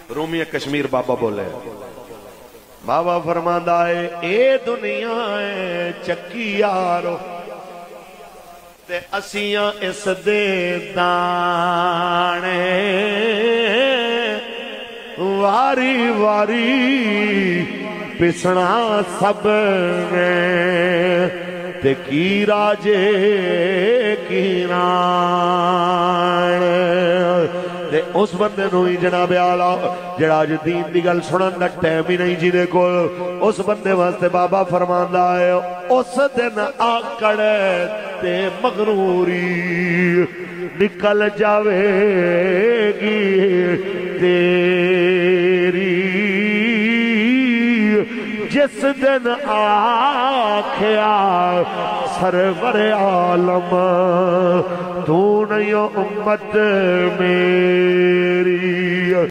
رومی کشمیر بابا بولے بابا فرماندا ہے اے دنیا ہے چکی یارو تے اسیاں اس دے دانے واری واری پسنا سب نے تے کی راجے کی ران تے اس بندے نوئی جناب آلہ جڑا جو دین دی گل سنن دا ٹائم ہی نہیں جی دے کو اس بندے واسطے بابا فرماندا ہے اس دن آکڑ تے مغروری نکل جاوے گی تیری جس دن آکھیا سرور عالم تو نہیں امت میری